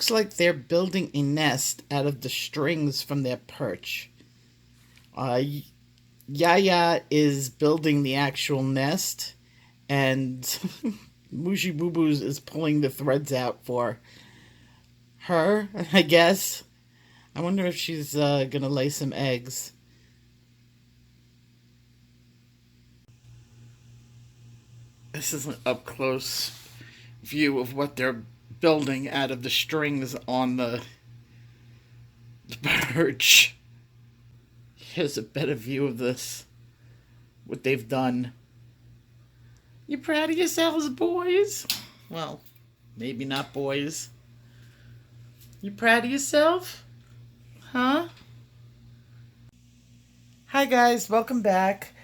looks like they're building a nest out of the strings from their perch. Yaya is building the actual nest, and Mushy Boo Boos is pulling the threads out for her, I guess. I wonder if she's gonna lay some eggs. This is an up close view of what they're building out of the strings on the perch. Here's a better view of this, what they've done. You proud of yourselves, boys? Well, maybe not boys. You proud of yourself? Huh? Hi guys, welcome back.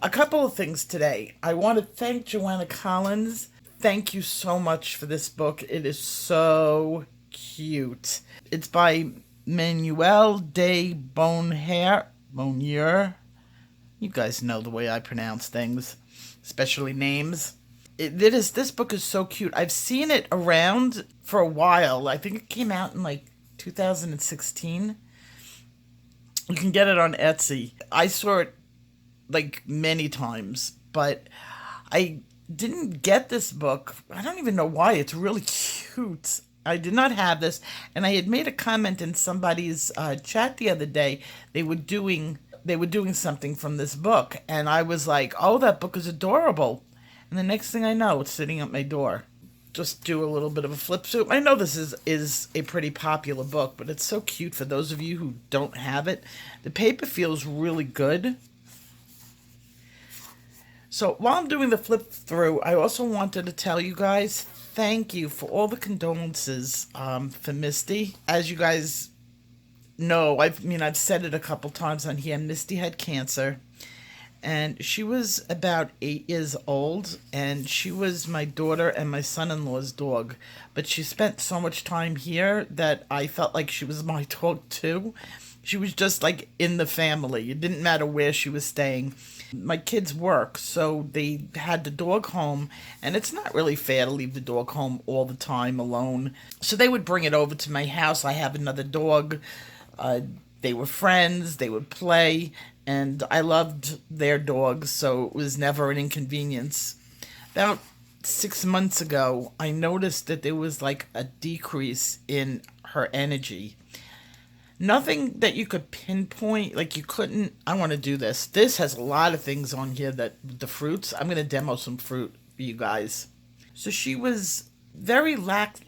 A couple of things today. I want to thank Joanna Collins. Thank you so much for this book. It is so cute. It's by Menuet de bonheur. You guys know the way I pronounce things, especially names. This book is so cute. I've seen it around for a while. I think it came out in like 2016. You can get it on Etsy. I saw it like many times, but I didn't get this book. I don't even know why. It's really cute. I did not have this, and I had made a comment in somebody's chat the other day. They were doing something from this book, and I was like, "Oh, that book is adorable." And the next thing I know, it's sitting at my door. Just do a little bit of a flip through. I know this is a pretty popular book, but it's so cute for those of you who don't have it. The paper feels really good. So while I'm doing the flip through, I also wanted to tell you guys thank you for all the condolences for Misty. As you guys know, I've said it a couple times on here. Misty had cancer, and she was about 8 years old, and she was my daughter and my son-in-law's dog. But she spent so much time here that I felt like she was my dog too. She was just like in the family. It didn't matter where she was staying. My kids work, so they had the dog home, and it's not really fair to leave the dog home all the time alone. So they would bring it over to my house. I have another dog. They were friends. They would play, and I loved their dogs, so it was never an inconvenience. About 6 months ago, I noticed that there was like a decrease in her energy. Nothing that you could pinpoint, like you couldn't. I want to do this. This has a lot of things on here that the fruits. I'm going to demo some fruit for you guys. So she was very lax.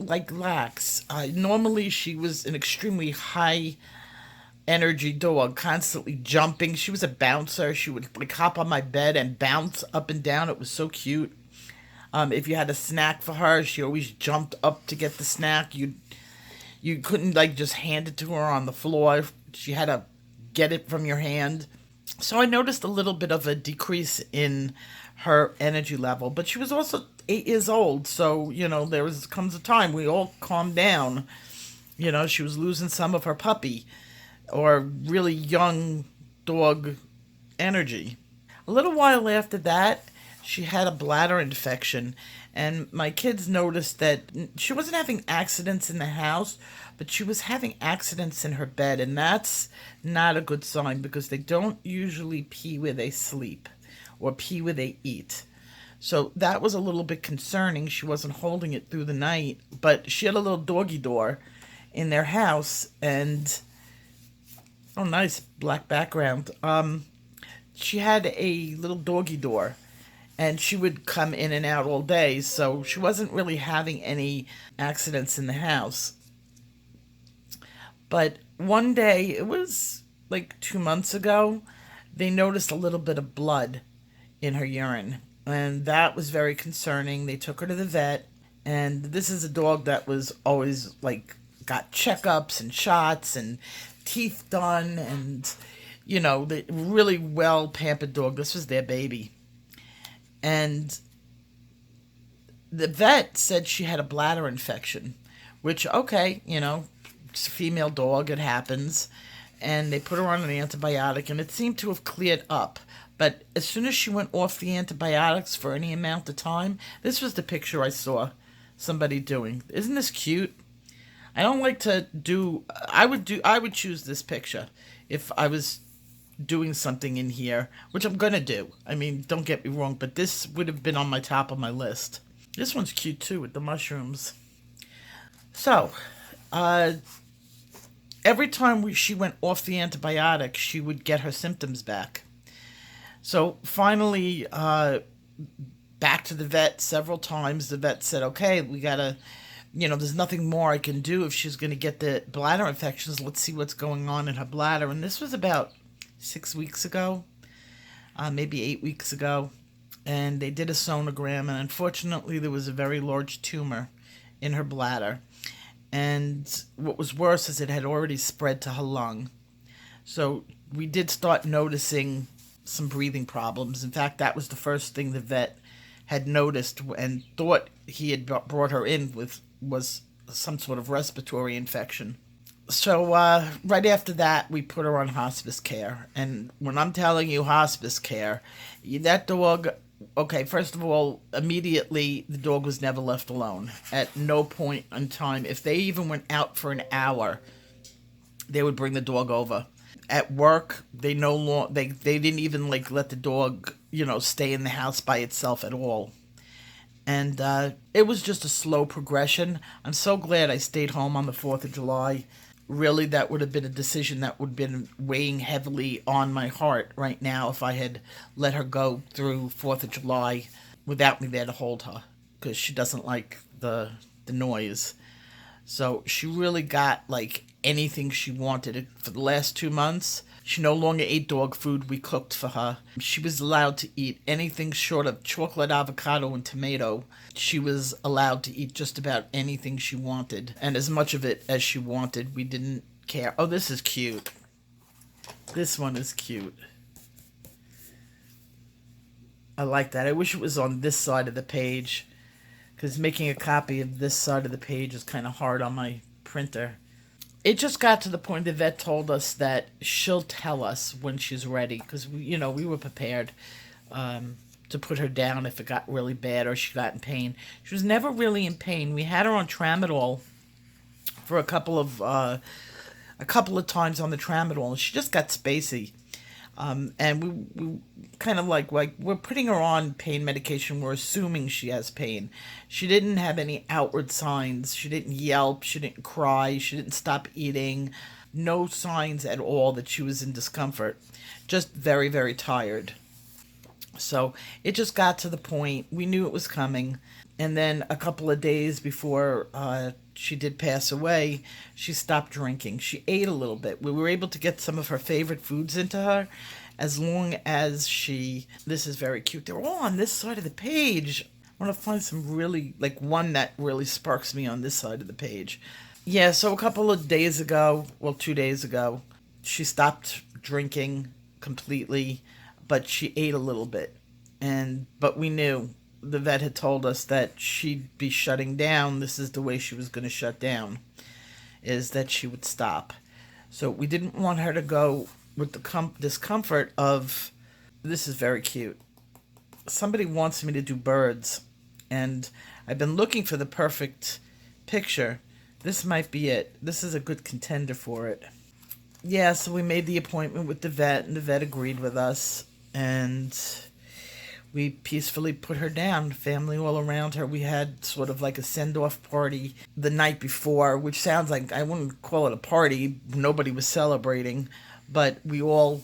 Normally she was an extremely high energy dog, constantly jumping. She was a bouncer. She would like hop on my bed and bounce up and down. It was so cute. If you had a snack for her, she always jumped up to get the snack. You couldn't like just hand it to her on the floor. She had to get it from your hand. So I noticed a little bit of a decrease in her energy level, but she was also 8 years old. So, comes a time we all calm down. She was losing some of her puppy or really young dog energy. A little while after that, she had a bladder infection, and my kids noticed that she wasn't having accidents in the house, but she was having accidents in her bed, and that's not a good sign because they don't usually pee where they sleep or pee where they eat. So that was a little bit concerning. She wasn't holding it through the night, but she had a little doggy door in their house, and oh, nice black background. She had a little doggy door, and she would come in and out all day, so she wasn't really having any accidents in the house. But one day, it was like 2 months ago, they noticed a little bit of blood in her urine, and that was very concerning. They took her to the vet, and this is a dog that was always like got checkups and shots and teeth done, and the really well pampered dog. This was their baby. And the vet said she had a bladder infection, which, okay, it's a female dog, it happens. And they put her on an antibiotic, and it seemed to have cleared up. But as soon as she went off the antibiotics for any amount of time, this was the picture I saw somebody doing. Isn't this cute? I don't like to do. I would choose this picture if I was doing something in here, which I'm gonna do. I mean, don't get me wrong, but this would have been on my top of my list. This one's cute too with the mushrooms. So, uh, every time she went off the antibiotic, she would get her symptoms back. So finally, back to the vet several times. The vet said, "Okay, we gotta, there's nothing more I can do if she's gonna get the bladder infections. Let's see what's going on in her bladder." And this was about 6 weeks ago, maybe 8 weeks ago, and they did a sonogram, and unfortunately, there was a very large tumor in her bladder. And what was worse is it had already spread to her lung. So we did start noticing some breathing problems. In fact, that was the first thing the vet had noticed and thought he had brought her in with was some sort of respiratory infection. So right after that, we put her on hospice care. And when I'm telling you hospice care, that dog, okay, first of all, immediately the dog was never left alone. At no point in time, if they even went out for an hour, they would bring the dog over. At work, they didn't even like let the dog, stay in the house by itself at all. And it was just a slow progression. I'm so glad I stayed home on the 4th of July. Really, that would have been a decision that would have been weighing heavily on my heart right now if I had let her go through 4th of July without me there to hold her, because she doesn't like the noise. So she really got like anything she wanted for the last 2 months. She no longer ate dog food we cooked for her. She was allowed to eat anything short of chocolate, avocado, and tomato. She was allowed to eat just about anything she wanted, and as much of it as she wanted. We didn't care. Oh, this is cute. This one is cute. I like that. I wish it was on this side of the page, because making a copy of this side of the page is kind of hard on my printer. It just got to the point the vet told us that she'll tell us when she's ready, because we were prepared to put her down if it got really bad or she got in pain. She was never really in pain. We had her on tramadol for a couple of times on the tramadol, and she just got spacey. And we kind of like we're putting her on pain medication. We're assuming she has pain. She didn't have any outward signs. She didn't yelp. She didn't cry. She didn't stop eating. No signs at all that she was in discomfort. Just very, very tired. So it just got to the point. We knew it was coming. And then a couple of days before she did pass away, she stopped drinking. She ate a little bit. We were able to get some of her favorite foods into her as long as this is very cute. They're all on this side of the page. I want to find some really, like one that really sparks me on this side of the page. Yeah, so a couple of days ago, well, 2 days ago, she stopped drinking completely, but she ate a little bit. But we knew the vet had told us that she'd be shutting down. This is the way she was going to shut down, is that she would stop. So we didn't want her to go with the discomfort of, this is very cute. Somebody wants me to do birds, and I've been looking for the perfect picture. This might be it. This is a good contender for it. Yeah, so we made the appointment with the vet, and the vet agreed with us, and we peacefully put her down, family all around her. We had sort of like a send-off party the night before, which sounds like, I wouldn't call it a party. Nobody was celebrating, but we all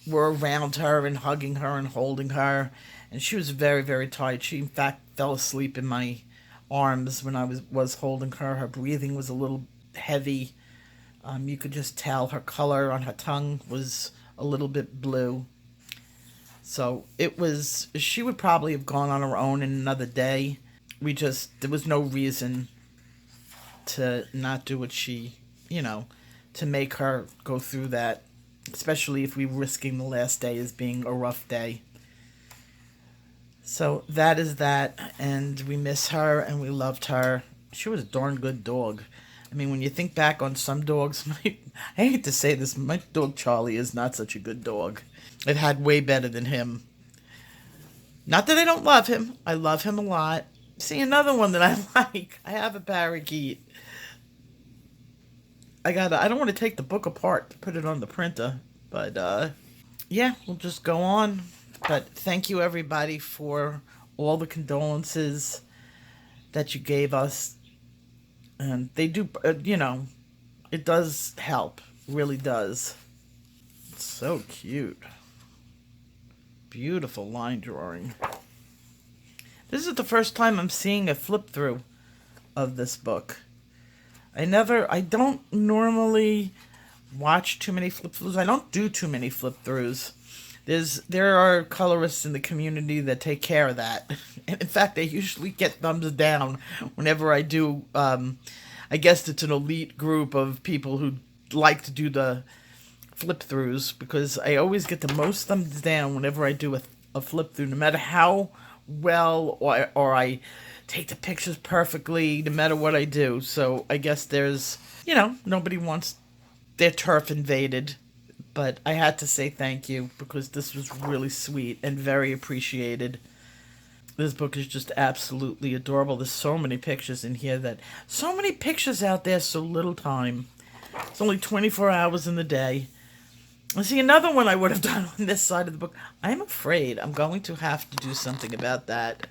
were around her and hugging her and holding her. And she was very, very tired. She, in fact, fell asleep in my arms when I was holding her. Her breathing was a little heavy. You could just tell her color on her tongue was a little bit blue. So she would probably have gone on her own in another day. There was no reason to not do what to make her go through that, especially if we were risking the last day as being a rough day. So that is that, and we miss her, and we loved her. She was a darn good dog. I mean, when you think back on some dogs, I hate to say this, my dog Charlie is not such a good dog. I've had way better than him. Not that I don't love him. I love him a lot. See, another one that I like. I have a parakeet. I don't want to take the book apart to put it on the printer, but yeah, we'll just go on. But thank you everybody for all the condolences that you gave us, and they do, it does help, really does. It's so cute, beautiful line drawing. This is the first time I'm seeing a flip through of this book. I don't normally watch too many flip throughs. I don't do too many flip throughs. There are colorists in the community that take care of that. And in fact, they usually get thumbs down whenever I do. I guess it's an elite group of people who like to do the flip throughs, because I always get the most thumbs down whenever I do a flip through, no matter how well or I take the pictures perfectly, no matter what I do. So I guess there's, nobody wants their turf invaded. But I had to say thank you, because this was really sweet and very appreciated. This book is just absolutely adorable. There's so many pictures in here so many pictures out there, so little time. It's only 24 hours in the day. I see another one I would have done on this side of the book. I'm afraid I'm going to have to do something about that,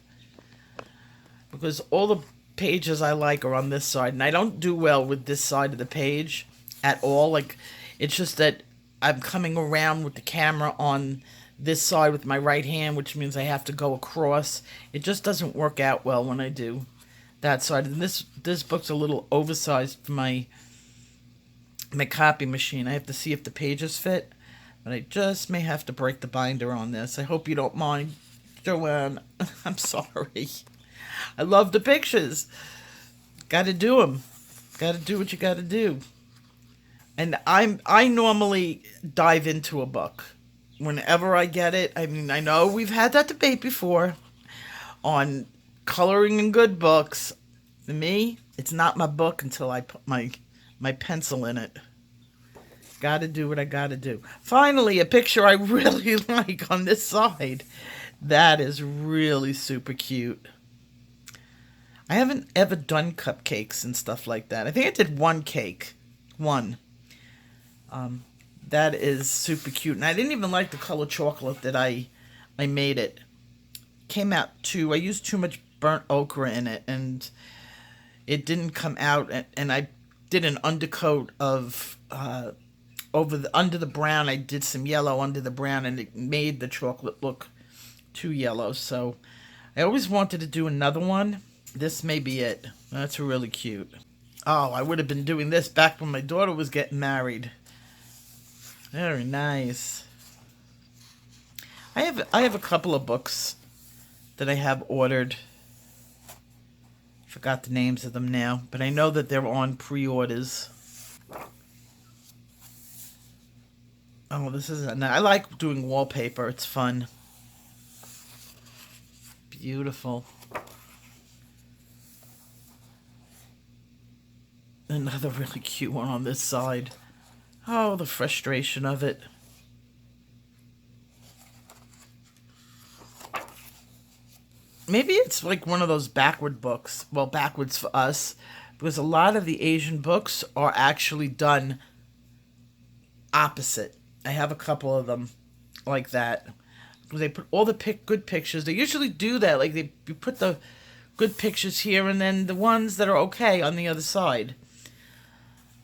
because all the pages I like are on this side, and I don't do well with this side of the page at all. Like, it's just that I'm coming around with the camera on this side with my right hand, which means I have to go across. It just doesn't work out well when I do that side. And this book's a little oversized for my copy machine. I have to see if the pages fit, but I just may have to break the binder on this. I hope you don't mind, Joanne. I'm sorry. I love the pictures. Gotta do them. Gotta do what you gotta do. And I normally dive into a book whenever I get it. I mean, I know we've had that debate before on coloring in good books. For me, it's not my book until I put my pencil in it. Gotta do what I gotta do. Finally, a picture I really like on this side. That is really super cute. I haven't ever done cupcakes and stuff like that. I think I did one cake. One. That is super cute. And I didn't even like the color chocolate that I made it. Came out I used too much burnt ochre in it, and it didn't come out. And I did an undercoat of, under the brown, I did some yellow under the brown, and it made the chocolate look too yellow. So I always wanted to do another one. This may be it. That's really cute. Oh, I would have been doing this back when my daughter was getting married. Very nice. I have a couple of books that I have ordered. Forgot the names of them now, but I know that they're on pre-orders. Oh, this is I like doing wallpaper. It's fun. Beautiful. Another really cute one on this side. Oh, the frustration of it. Maybe it's like one of those backward books. Well, backwards for us, because a lot of the Asian books are actually done opposite. I have a couple of them like that. They put all the good pictures. They usually do that. Like, you put the good pictures here, and then the ones that are okay on the other side.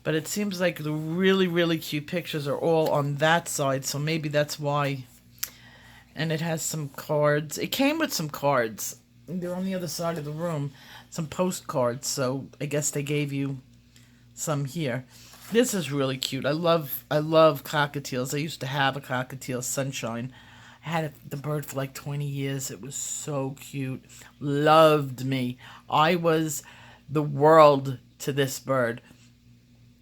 But it seems like the really, really cute pictures are all on that side, so maybe that's why. And it has some cards. It came with some cards. They're on the other side of the room. Some postcards, so I guess they gave you some here. This is really cute. I love cockatiels. I used to have a cockatiel, Sunshine. I had the bird for like 20 years. It was so cute. Loved me. I was the world to this bird.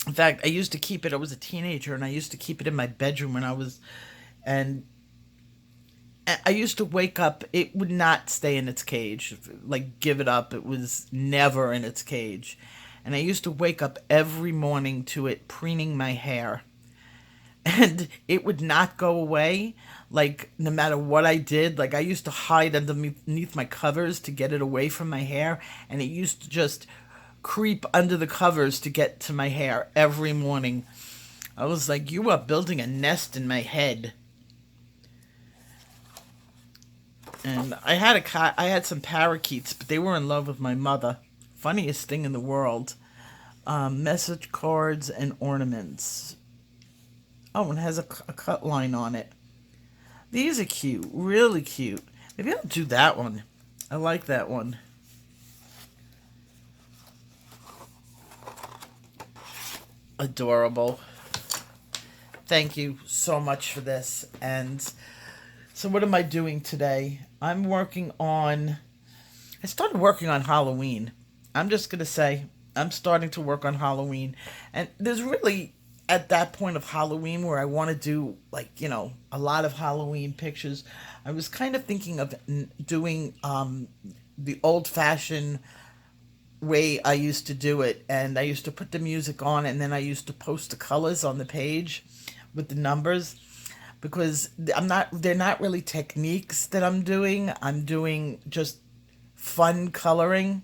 In fact, I used to keep it. I was a teenager, and I used to keep it in my bedroom and I used to wake up. It would not stay in its cage. Like, give it up. It was never in its cage. And I used to wake up every morning to it preening my hair. And it would not go away, like, no matter what I did. Like, I used to hide underneath my covers to get it away from my hair. And it used to just creep under the covers to get to my hair every morning. I was like, you are building a nest in my head. And I had some parakeets, but they were in love with my mother. Funniest thing in the world. Message cards and ornaments. Oh, and it has a cut line on it. These are cute, really cute. Maybe I'll do that one. I like that one. Adorable. Thank you so much for this. And so what am I doing today? I started working on Halloween. I'm just going to say, I'm starting to work on Halloween. And there's really, at that point of Halloween where I want to do, like, you know, a lot of Halloween pictures, I was kind of thinking of doing the old-fashioned way I used to do it. And I used to put the music on, and then I used to post the colors on the page with the numbers, because they're not really techniques that I'm doing. I'm doing just fun coloring.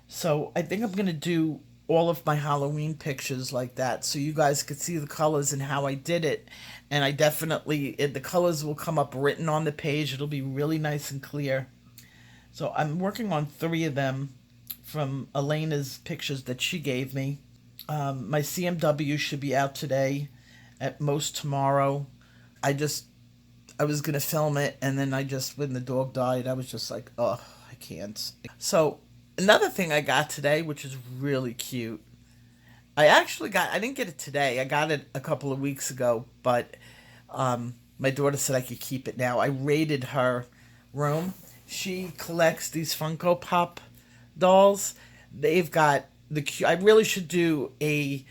So I think I'm going to do all of my Halloween pictures like that, so you guys could see the colors and how I did it. And I definitely, the colors will come up written on the page. It'll be really nice and clear. So I'm working on 3 of them from Elena's pictures that she gave me. My CMW should be out today, at most tomorrow. I was going to film it, and then when the dog died, I was just like, oh, I can't. So another thing I got today, which is really cute. I didn't get it today. I got it a couple of weeks ago, but my daughter said I could keep it now. I raided her room. She collects these Funko Pop dolls. They've got I really should do a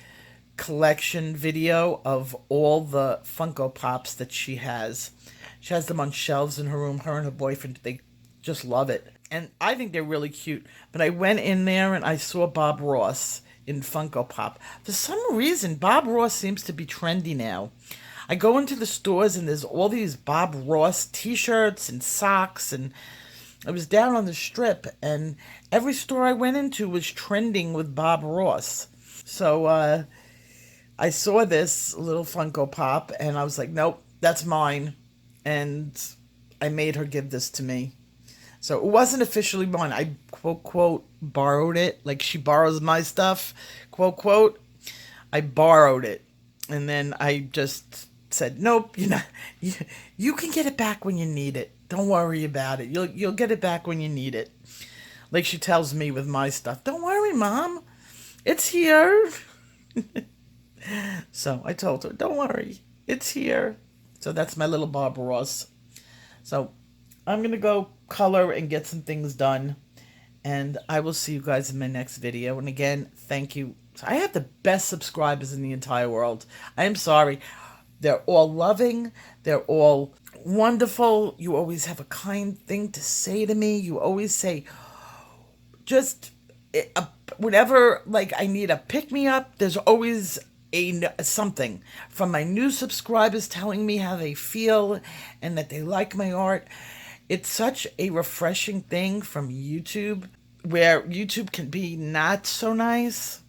collection video of all the Funko Pops that she has. She has them on shelves in her room. Her and her boyfriend, they just love it. And I think they're really cute. But I went in there and I saw Bob Ross in Funko Pop. For some reason, Bob Ross seems to be trendy now. I go into the stores and there's all these Bob Ross t-shirts and socks, and I was down on the Strip, and every store I went into was trending with Bob Ross. So I saw this little Funko Pop, and I was like, nope, that's mine. And I made her give this to me. So it wasn't officially mine. I, quote, quote, borrowed it. Like, she borrows my stuff, quote, quote. I borrowed it. And then I just said, nope, you can get it back when you need it. Don't worry about it. You'll get it back when you need it. Like she tells me with my stuff. Don't worry, Mom. It's here. So I told her, don't worry, it's here. So that's my little Bob Ross. So I'm going to go color and get some things done. And I will see you guys in my next video. And again, thank you. I have the best subscribers in the entire world. I am sorry. They're all loving. They're all wonderful. You always have a kind thing to say to me. You always say, just whenever, like, I need a pick-me-up, there's always something from my new subscribers telling me how they feel and that they like my art. It's such a refreshing thing from YouTube, where YouTube can be not so nice.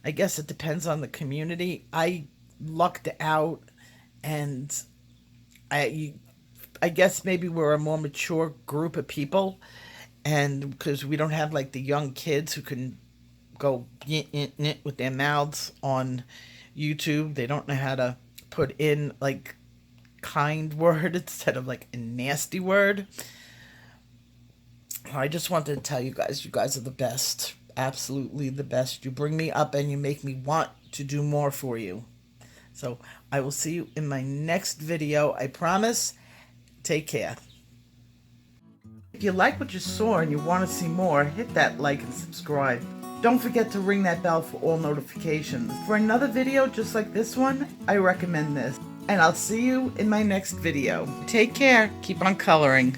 I guess it depends on the community. I lucked out, and I guess maybe we're a more mature group of people, and because we don't have like the young kids who can go with their mouths on YouTube. They don't know how to put in like kind word instead of like a nasty word. I just wanted to tell you guys are the best. Absolutely the best. You bring me up and you make me want to do more for you. So I will see you in my next video. I promise. Take care. If you like what you saw and you want to see more, hit that like and subscribe. Don't forget to ring that bell for all notifications. For another video just like this one, I recommend this. And I'll see you in my next video. Take care. Keep on coloring.